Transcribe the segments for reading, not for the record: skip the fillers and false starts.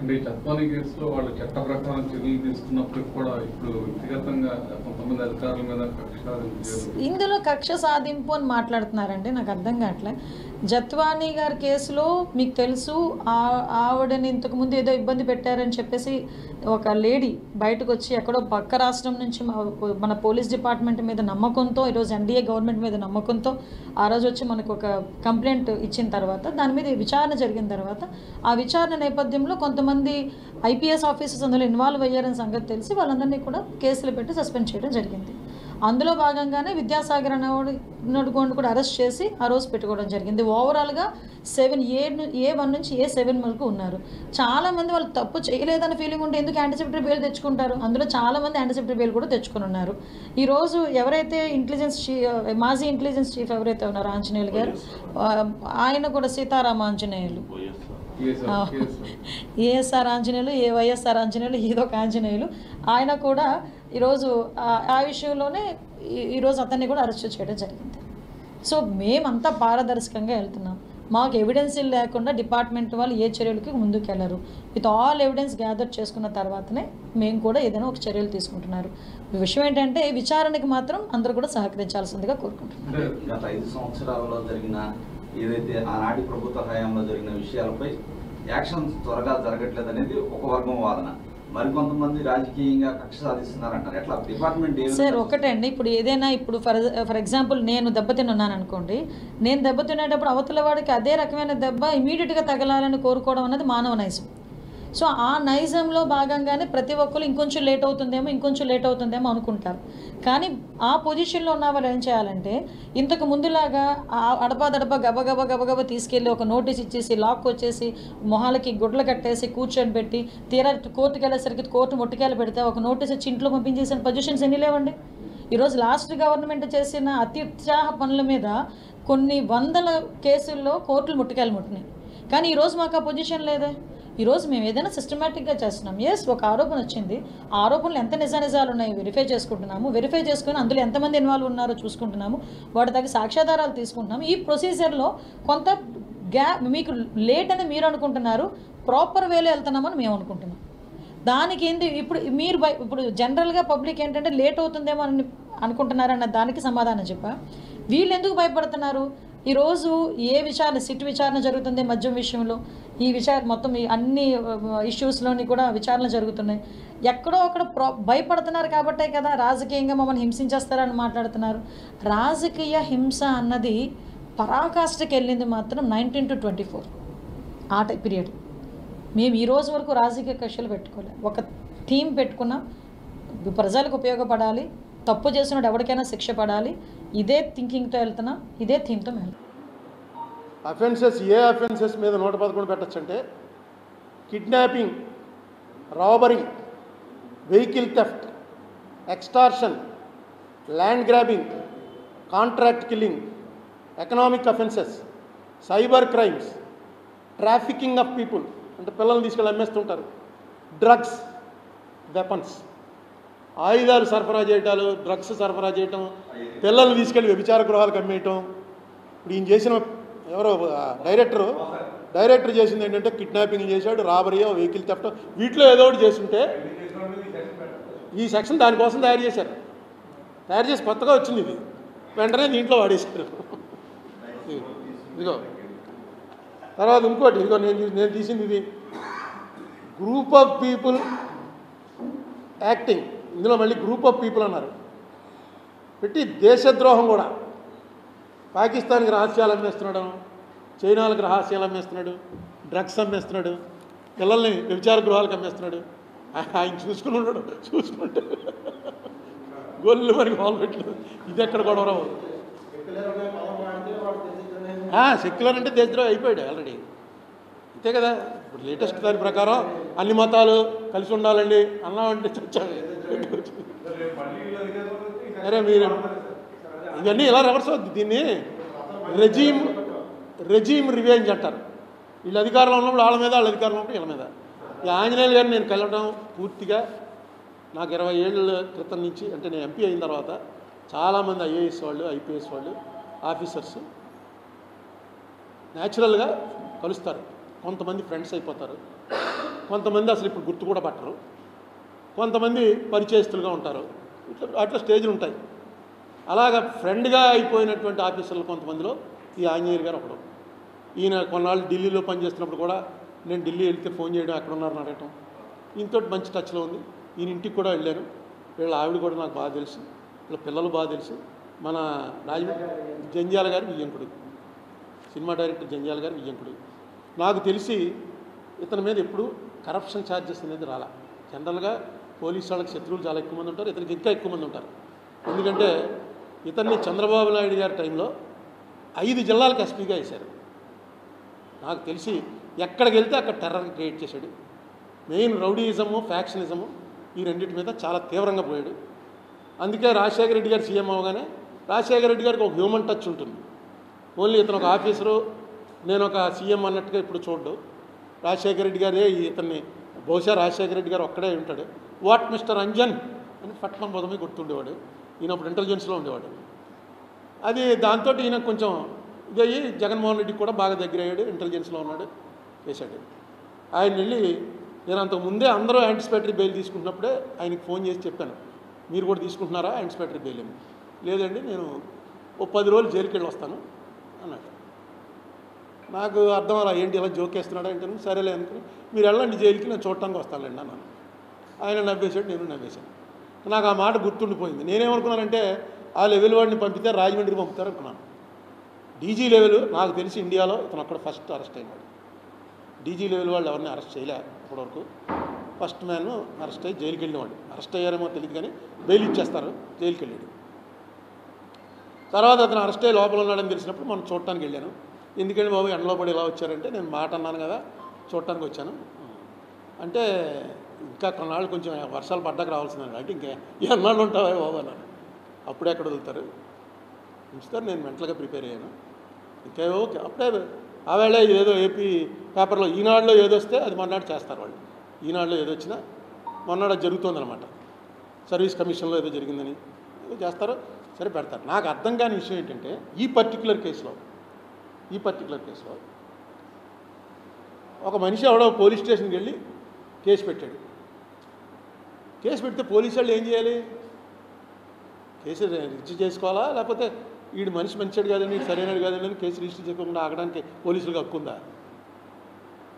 అంటే ఈ చట్టాల కేసులో వాళ్ళు చట్ట ప్రకారం చర్యలు తీసుకున్నప్పటికి కూడా ఇప్పుడు వ్యక్తిగతంగా కొంతమంది అధికారుల మీద కక్ష సాధింపు ఇందులో కక్ష సాధింపు అని మాట్లాడుతున్నారండి, నాకు అర్థం కావట్లే. జత్వానీ గారి కేసులో మీకు తెలుసు, ఆవిడని ఇంతకుముందు ఏదో ఇబ్బంది పెట్టారని చెప్పేసి ఒక లేడీ బయటకు వచ్చి ఎక్కడో పక్క రాష్ట్రం నుంచి మన పోలీస్ డిపార్ట్మెంట్ మీద నమ్మకంతో, ఈరోజు ఎన్డీఏ గవర్నమెంట్ మీద నమ్మకంతో ఆ రోజు వచ్చి మనకు ఒక కంప్లైంట్ ఇచ్చిన తర్వాత దాని మీద విచారణ జరిగిన తర్వాత ఆ విచారణ నేపథ్యంలో కొంతమంది ఐపీఎస్ ఆఫీసర్స్ అందులో ఇన్వాల్వ్ అయ్యారని సంగతి తెలిసి వాళ్ళందరినీ కూడా కేసులు పెట్టి సస్పెండ్ చేయడం జరిగింది. అందులో భాగంగానే విద్యాసాగర్ నడుగోండు కూడా అరెస్ట్ చేసి ఆ రోజు పెట్టుకోవడం జరిగింది. ఓవరాల్గా 7A1 నుంచి A7 వరకు ఉన్నారు. చాలామంది వాళ్ళు తప్పు చేయలేదని ఫీలింగ్ ఉంటే ఎందుకు యాంటిసిపేటరీ బెయిల్ తెచ్చుకుంటారు? అందులో చాలామంది యాంటిసిపేటరీ బెయిల్ కూడా తెచ్చుకుని ఉన్నారు. ఈరోజు ఎవరైతే మాజీ ఇంటెలిజెన్స్ చీఫ్ ఎవరైతే ఉన్నారో ఆంజనేయులు గారు, ఆయన కూడా సీతారామ ఆంజనేయులు, ఏఎస్ఆర్ ఆంజనేయులు, వైఎస్ఆర్ ఆంజనేయులు, ఏదో ఒక ఆంజనేయులు, ఆయన కూడా ఈరోజు ఆ విషయంలోనే ఈరోజు అతన్ని కూడా అరెస్ట్ చేయడం జరిగింది. సో మేమంతా పారదర్శకంగా వెళ్తున్నాం. మాకు ఎవిడెన్స్ లేకుండా డిపార్ట్మెంట్ వాళ్ళు ఏ చర్యలకి ముందుకు వెళ్ళరు. విత్ ఆల్ ఎవిడెన్స్ గ్యాదర్ చేసుకున్న తర్వాతనే మేము కూడా ఏదైనా ఒక చర్యలు తీసుకుంటున్నారు. విషయం ఏంటంటే విచారణకి మాత్రం అందరూ కూడా సహకరించాల్సిందిగా కోరుకుంటున్నారు. గత 5 సంవత్సరాలలో జరిగిన ఏదైతే ఆనాటి ప్రభుత్వ హయాంలో జరిగిన విషయాలపై యాక్షన్ త్వరగా జరగట్లేదు అనేది ఒక వర్గం వాదన. మరికొంతమంది రాజకీయంగా కక్ష సాధిస్తున్నారంటారు. ఎట్లా డిపార్ట్మెంట్ సార్ ఒకటే అండి, ఇప్పుడు ఏదైనా ఇప్పుడు ఫర్ ఎగ్జాంపుల్ నేను దెబ్బతిన్నాను అనుకోండి, నేను దెబ్బతినేటప్పుడు అవతల వాడికి అదే రకమైన దెబ్బ ఇమీడియట్గా తగలాలని కోరుకోవడం అనేది మానవ నైజం. సో ఆ నైజంలో భాగంగానే ప్రతి ఒక్కరు ఇంకొంచెం లేట్ అవుతుందేమో అనుకుంటారు. కానీ ఆ పొజిషన్లో ఉన్న వాళ్ళు ఏం చేయాలంటే ఇంతకు ముందులాగా అడపా గబగబ తీసుకెళ్ళి ఒక నోటీస్ ఇచ్చేసి లాక్ వచ్చేసి మొహాలకి గుడ్లు కట్టేసి కూర్చొని పెట్టి తీరా కోర్టుకు వెళ్ళేసరికి కోర్టు ముట్టికాయలు పెడితే ఒక నోటీస్ ఇచ్చి ఇంట్లో పంపించేసిన పొజిషన్స్ ఎన్ని లేవండి. ఈరోజు లాస్ట్ గవర్నమెంట్ చేసిన అత్యుత్సాహ పనుల మీద కొన్ని వందల కేసుల్లో కోర్టులు ముట్టికాయలు ముట్టినాయి. కానీ ఈరోజు మాకు ఆ పొజిషన్ లేదే. ఈరోజు మేము ఏదైనా సిస్టమేటిక్గా చేస్తున్నాం. ఒక ఆరోపణ వచ్చింది, ఆ ఆరోపణలు ఎంత నిజాలు ఉన్నాయి వెరిఫై చేసుకుంటున్నాము. వెరిఫై చేసుకుని అందులో ఎంతమంది ఇన్వాల్వ్ ఉన్నారో చూసుకుంటున్నాము. వాటి తగ్గ సాక్ష్యాధారాలు తీసుకుంటున్నాము. ఈ ప్రొసీజర్లో కొంత మీకు లేట్ అని మీరు అనుకుంటున్నారు, ప్రాపర్ వేలో వెళ్తున్నామని మేము అనుకుంటున్నాం. దానికి ఏంటి ఇప్పుడు జనరల్గా పబ్లిక్ ఏంటంటే లేట్ అవుతుందేమో అని అనుకుంటున్నారన్న దానికి సమాధానం చెప్పా. వీళ్ళు ఎందుకు భయపడుతున్నారు? ఈరోజు సిట్ విచారణ జరుగుతుంది మద్యం విషయంలో, ఈ మొత్తం అన్ని ఇష్యూస్లోని కూడా విచారణ జరుగుతున్నాయి. ఎక్కడో అక్కడ భయపడుతున్నారు కాబట్టే కదా రాజకీయంగా మమ్మల్ని హింసించేస్తారని మాట్లాడుతున్నారు. రాజకీయ హింస అన్నది పరాకాష్ఠకి వెళ్ళింది మాత్రం 19 to 24 ఆ పీరియడ్. మేము ఈ రోజు వరకు రాజకీయ కక్షలు పెట్టుకోలేదు. ఒక థీమ్ పెట్టుకున్నాం, ప్రజలకు ఉపయోగపడాలి, తప్పు చేసినప్పుడు ఎవరికైనా శిక్ష పడాలి. ఇదే థింకింగ్తో వెళ్తున్నాం, ఇదే థీమ్తో మేము అఫెన్సెస్ అఫెన్సెస్ మీద 111 పెట్టచ్చంటే kidnapping, robbery, vehicle theft, extortion, land grabbing, contract killing, economic offences, cyber crimes, trafficking of people అంటే పిల్లల్ని తీసుకెళ్ళి అమ్మేస్తుంటారు, డ్రగ్స్, వెపన్స్, ఆయుధాలు సరఫరా చేయటాలు, డ్రగ్స్ సరఫరా చేయటం, పిల్లల్ని తీసుకెళ్ళి వ్యభిచార గృహాలకు అమ్మేయటం. ఇప్పుడు ఈయన చేసిన ఎవరో డైరెక్టర్ చేసింది ఏంటంటే కిడ్నాపింగ్ చేశాడు, రాబరీ, వెహికల్ థెఫ్ట్, వీటిలో ఏదో ఒకటి చేస్తుంటే ఈ సెక్షన్ దానికోసం తయారు చేసి కొత్తగా వచ్చింది. ఇది వెంటనే దీంట్లో వాడేశారు. ఇదిగో తర్వాత ఇంకోటి, ఇదిగో నేను తీసింది ఇది, గ్రూప్ ఆఫ్ పీపుల్ యాక్టింగ్. ఇందులో మళ్ళీ గ్రూప్ ఆఫ్ పీపుల్ అన్నారు పెట్టి దేశద్రోహం కూడా. పాకిస్తాన్కి రహస్యాలు అమ్మేస్తున్నాడు, చైనాలకు రహస్యాలు అమ్మేస్తున్నాడు, డ్రగ్స్ అమ్మేస్తున్నాడు, పిల్లల్ని వ్యభిచార గృహాలకు అమ్మేస్తున్నాడు. ఆయన చూసుకుంటే గోళ్ళు మనకి మాలు పెట్టలేదు. ఇది ఎక్కడ గొడవ రావు. సెక్యులర్ అంటే దేశద్రోహం అయిపోయాడు ఆల్రెడీ, అంతే కదా. ఇప్పుడు లేటెస్ట్ దాని ప్రకారం అన్ని మతాలు కలిసి ఉండాలండి అన్నామంటే చచ్చాలి. అరే మీరు ఇవన్నీ ఇలా రివర్స్ అవుద్ది. దీన్ని రెజీమ్ రివెంజ్ అంటారు. వీళ్ళు అధికారంలో ఉన్నప్పుడు వాళ్ళ మీద, వాళ్ళ అధికారంలో ఉన్నప్పుడు వీళ్ళ మీద. ఈ ఆంజనేయులు గారిని నేను కలవడం పూర్తిగా నాకు 20 ఏళ్ళ క్రితం నుంచి, అంటే నేను ఎంపీ అయిన తర్వాత చాలామంది ఐఏఎస్ వాళ్ళు, ఐపీఎస్ వాళ్ళు, ఆఫీసర్స్ న్యాచురల్గా కలుస్తారు, కొంతమంది ఫ్రెండ్స్ అయిపోతారు. కొంతమంది అసలు ఇప్పుడు గుర్తు కూడా పట్టరు, కొంతమంది పరిచయస్తులుగా ఉంటారు, అట్లా స్టేజ్లు ఉంటాయి. అలాగా ఫ్రెండ్గా అయిపోయినటువంటి ఆఫీసర్లు కొంతమందిలో ఈ ఆంజనేయులు గారు ఒకడు. ఈయన కొన్నాళ్ళు ఢిల్లీలో పనిచేస్తున్నప్పుడు కూడా నేను ఢిల్లీ వెళ్తే ఫోన్ చేయడం ఎక్కడ ఉన్నారని అడగటం, ఈయనతో మంచి టచ్లో ఉంది. ఈయన ఇంటికి కూడా వెళ్ళాను, వీళ్ళ ఆవిడ కూడా నాకు బాగా తెలుసు, వీళ్ళ పిల్లలు బాగా తెలుసు. మన జంజాల గారు వియ్యంకుడు, సినిమా డైరెక్టర్ జంజాల గారు వియ్యంకుడు. నాకు తెలిసి ఇతని మీద ఎప్పుడు కరప్షన్ ఛార్జెస్ అనేది రాలా. జనరల్గా పోలీసు వాళ్ళకి శత్రువులు చాలా ఎక్కువ మంది ఉంటారు, ఇతనికి ఇంకా ఎక్కువ మంది ఉంటారు. ఎందుకంటే ఇతన్ని చంద్రబాబు నాయుడు గారి టైంలో 5 జిల్లాలకు ఎస్పీగా వేశారు. నాకు తెలిసి ఎక్కడికి వెళ్తే అక్కడ టెర్రర్ క్రియేట్ చేశాడు. మెయిన్ రౌడీయిజము, ఫ్యాక్షనిజము ఈ రెండింటి మీద చాలా తీవ్రంగా పోయాడు. అందుకే రాజశేఖర రెడ్డి గారు సీఎం అవగానే రాజశేఖర రెడ్డి గారికి ఒక హ్యూమన్ టచ్ ఉంటుంది. ఓన్లీ ఇతను ఒక ఆఫీసరు, నేను ఒక సీఎం అన్నట్టుగా ఇప్పుడు చూడ్డు. రాజశేఖర రెడ్డి గారే ఇతన్ని, బహుశా రాజశేఖర రెడ్డి గారు ఒక్కడే ఉంటాడు. వాట్ మిస్టర్ అంజన్ అని పట్నం పొదమే గుర్తుండేవాడు. ఈయన అప్పుడు ఇంటెలిజెన్స్లో ఉండేవాడు. అది దాంతో ఈయన కొంచెం ఇదయ్యి జగన్మోహన్ రెడ్డికి కూడా బాగా దగ్గర అయ్యాడు, ఇంటెలిజెన్స్లో ఉన్నాడు, చేశాడు. ఆయన వెళ్ళి నేను అంతకు ముందే అందరూ యాంటిసిపేటరీ బెయిల్ తీసుకుంటున్నప్పుడే ఆయనకి ఫోన్ చేసి చెప్పాను, మీరు కూడా తీసుకుంటున్నారా యాంటిసిపేటరీ బెయిల్ అని. లేదండి నేను ఓ 10 రోజులు జైలుకి వెళ్ళి వస్తాను అన్నాడు. నాకు అర్థం అలా ఏంటి ఇలా జోకేస్తున్నాడు అంటే, సరేలే అనుకుని మీరు వెళ్ళండి జైలుకి, నేను చూడటానికి వస్తానులేండి అన్నాను. ఆయన నవ్వేశాడు, నేను నవ్వేశాను. నాకు ఆ మాట గుర్తుండిపోయింది. నేనేమనుకున్నానంటే ఆ లెవెల్ వాడిని పంపితే రాజమండ్రికి పంపుతారు అనుకున్నాను. డీజీ లెవెల్ నాకు తెలిసి ఇండియాలో ఇతను అక్కడ ఫస్ట్ అరెస్ట్ అయినాడు. డీజీ లెవెల్ వాళ్ళు ఎవరిని అరెస్ట్ చేయలే ఇప్పటివరకు. ఫస్ట్ మ్యాన్ అరెస్ట్ అయ్యి జైలుకి వెళ్ళినవాడు. అరెస్ట్ అయ్యారేమో తెలియదు కానీ బెయిల్ ఇచ్చేస్తారు, జైలుకి వెళ్ళాడు. తర్వాత అతను అరెస్ట్ అయ్యి లోపల ఉన్నాడని తెలిసినప్పుడు మనం చూడటానికి వెళ్ళాను. ఎందుకంటే బాబు ఎండలో పడి ఇలా వచ్చారంటే, నేను మాట అన్నాను కదా చూడటానికి వచ్చాను అంటే, ఇంకా కొన్నాళ్ళు కొంచెం వర్షాలు పడ్డాక రావాల్సిందని అంటే ఇంకా ఎన్నాళ్ళు ఉంటావా బాబు అన్నాను. అప్పుడే ఎక్కడ వదులుతారు, ఉంచుతారు. నేను మెంటల్గా ప్రిపేర్ అయ్యాను. ఇంకా ఓకే అప్పుడే ఆవేళ ఏదో ఏపీ పేపర్లో ఈనాడులో ఏదో వస్తే అది మొన్నటి చేస్తారు వాళ్ళు. ఈనాడులో ఏదో వచ్చినా మొన్నటి అది జరుగుతుందన్నమాట. సర్వీస్ కమిషన్లో ఏదో జరిగిందని ఏదో చేస్తారో సరే పెడతారు. నాకు అర్థం కాని విషయం ఏంటంటే ఈ పర్టికులర్ కేసులో ఒక మనిషి ఎవడో పోలీస్ స్టేషన్కి వెళ్ళి కేసు పెట్టాడు. కేసు పెడితే పోలీసు వాళ్ళు ఏం చేయాలి? కేసు రిజిస్టర్ చేసుకోవాలా, లేకపోతే వీడు మనిషి మంచివాడు కాదండి, వీడు సరైనడు కాదండి అని కేసు రిజిస్టర్ చేయకుండా ఆగడానికి పోలీసులకు హక్కుందా?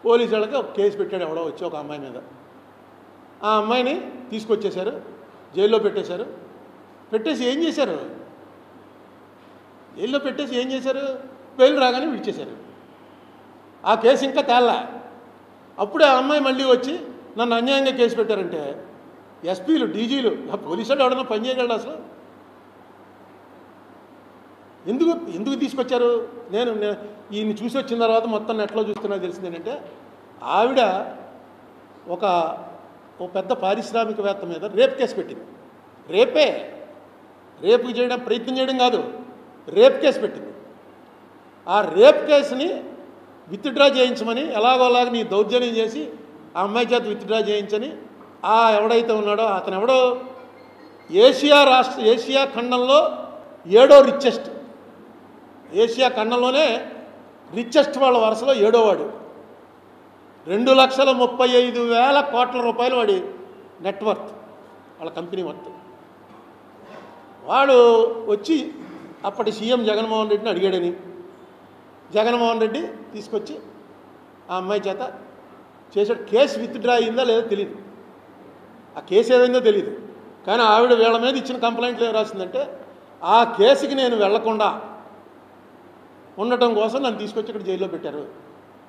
పోలీసు వాళ్ళకి ఒక కేసు పెట్టాడు ఎవడో వచ్చి ఒక అమ్మాయి మీద. ఆ అమ్మాయిని తీసుకొచ్చేశారు, జైల్లో పెట్టేశారు. పెట్టేసి ఏం చేశారు? జైల్లో పెట్టేసి ఏం చేశారు? బెయిల్ రాగానే విడిచేశారు. ఆ కేసు ఇంకా తేల్లా. అప్పుడే ఆ అమ్మాయి మళ్ళీ వచ్చి నన్ను అన్యాయంగా కేసు పెట్టారంటే ఎస్పీలు, డీజీలు, పోలీసు వాళ్ళు ఎవడన్నా పని చేయగలడు అసలు? ఎందుకు తీసుకొచ్చారు? నేను ఈయన్ని చూసి వచ్చిన తర్వాత మొత్తం నెట్లో చూస్తున్నా తెలిసింది ఏంటంటే, ఆవిడ ఒక పెద్ద పారిశ్రామికవేత్త మీద రేప్ కేసు పెట్టింది. రేపు చేయడం ప్రయత్నం చేయడం కాదు, రేప్ కేసు పెట్టింది. ఆ రేప్ కేసుని విత్డ్రా చేయించమని ఎలాగోలాగా నీ దౌర్జన్యం చేసి ఆ అమ్మాయి చేత విత్డ్రా చేయించని ఎవడైతే ఉన్నాడో అతను ఎవడో ఏషియా ఖండంలో 7వ రిచెస్ట్, ఏషియా ఖండంలోనే రిచెస్ట్ వాళ్ళ వరుసలో 7వ వాడు. 2,35,000 కోట్ల రూపాయలు వాడి నెట్వర్త్, వాళ్ళ కంపెనీ వర్త్. వాడు వచ్చి అప్పటి సీఎం జగన్మోహన్ రెడ్డిని అడిగాడని, జగన్మోహన్ రెడ్డి తీసుకొచ్చి ఆ అమ్మాయి చేత చేసాడు. కేసు విత్డ్రా అయిందా లేదో తెలియదు, ఆ కేసు ఏమైందో తెలియదు. కానీ ఆవిడ వీళ్ళ మీద ఇచ్చిన కంప్లైంట్లు ఏం రాసిందంటే, ఆ కేసుకి నేను వెళ్లకుండా ఉండటం కోసం నన్ను తీసుకొచ్చి ఇక్కడ జైల్లో పెట్టారు.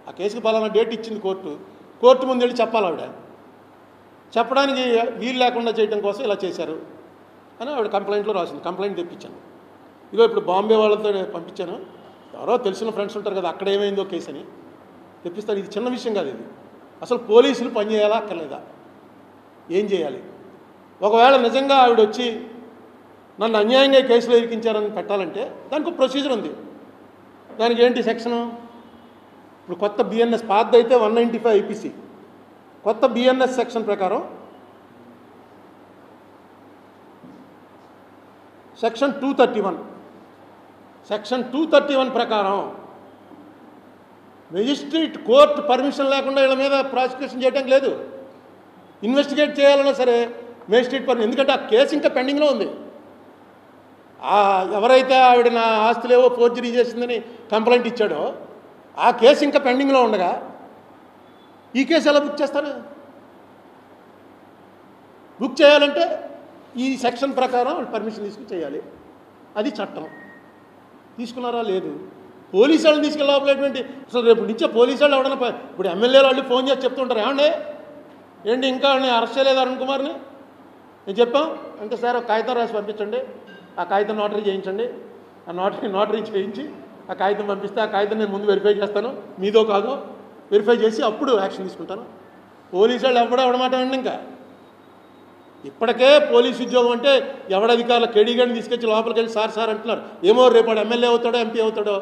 ఆ కేసుకి పలానా డేట్ ఇచ్చింది కోర్టు ముందు వెళ్ళి చెప్పాలి. ఆవిడ చెప్పడానికి వీలు లేకుండా చేయడం కోసం ఇలా చేశారు అని ఆవిడ కంప్లైంట్లో రాసింది. కంప్లైంట్ తెప్పించాను. ఇదిగో ఇప్పుడు బాంబే వాళ్ళతో పంపించాను, ఎవరో తెలిసిన ఫ్రెండ్స్ ఉంటారు కదా, అక్కడ ఏమైందో కేసు అని తెప్పిస్తాను. ఇది చిన్న విషయం కాదు. ఇది అసలు పోలీసులు పని చేయాలా అక్కర్లేదా? ఏం చేయాలి? ఒకవేళ నిజంగా ఆవిడ వచ్చి నన్ను అన్యాయంగా కేసులో ఇరికించారని పెట్టాలంటే దానికి ప్రొసీజర్ ఉంది. దానికి ఏంటి సెక్షను? ఇప్పుడు కొత్త బిఎన్ఎస్ పాత అయితే 195 ఐపీసీ, కొత్త బిఎన్ఎస్ సెక్షన్ ప్రకారం సెక్షన్ 231 ప్రకారం మెజిస్ట్రేట్ కోర్టు పర్మిషన్ లేకుండా వీళ్ళ మీద ప్రాసిక్యూషన్ చేయడానికి లేదు. ఇన్వెస్టిగేట్ చేయాలన్నా సరే మేజిస్ట్రేట్ పర్మిషన్, ఎందుకంటే ఆ కేసు ఇంకా పెండింగ్లో ఉంది. ఎవరైతే ఆవిడ నా ఆస్తులేవో ఫోర్జరీ చేసిందని కంప్లైంట్ ఇచ్చాడో ఆ కేసు ఇంకా పెండింగ్లో ఉండగా ఈ కేసు ఎలా బుక్ చేస్తారు? బుక్ చేయాలంటే ఈ సెక్షన్ ప్రకారం పర్మిషన్ తీసుకుని చేయాలి. అది చట్టం. తీసుకున్నారా? లేదు. పోలీసు వాళ్ళని తీసుకెళ్ళి లోపలేటువంటి అసలు రేపు నుంచే పోలీసు వాళ్ళు ఎవడన్నా ఇప్పుడు ఎమ్మెల్యేలు వాళ్ళు ఫోన్ చేసి చెప్తుంటారు, ఏమండి ఏంటి ఇంకా అరెస్ట్ చేయలేదు అరుణ్ కుమార్ని? నేను చెప్పాం అంటే సార్ ఒక కాగితం రాసి పంపించండి, ఆ కాగితం నోటరీ చేయించండి, ఆ నోటరీ చేయించి ఆ కాగితం పంపిస్తే ఆ కాగితం నేను ముందు వెరిఫై చేస్తాను, మీదో కాదో వెరిఫై చేసి అప్పుడు యాక్షన్ తీసుకుంటాను. పోలీసు వాళ్ళు ఎవడమాట అండి. ఇంకా ఇప్పటికే పోలీసు ఉద్యోగం అంటే ఎవడధికారులు కేడీ గారిని తీసుకొచ్చి లోపలికి వెళ్ళి సార్ అంటున్నారు. ఏమో రేపు వాడు ఎమ్మెల్యే అవుతాడో ఎంపీ అవుతాడో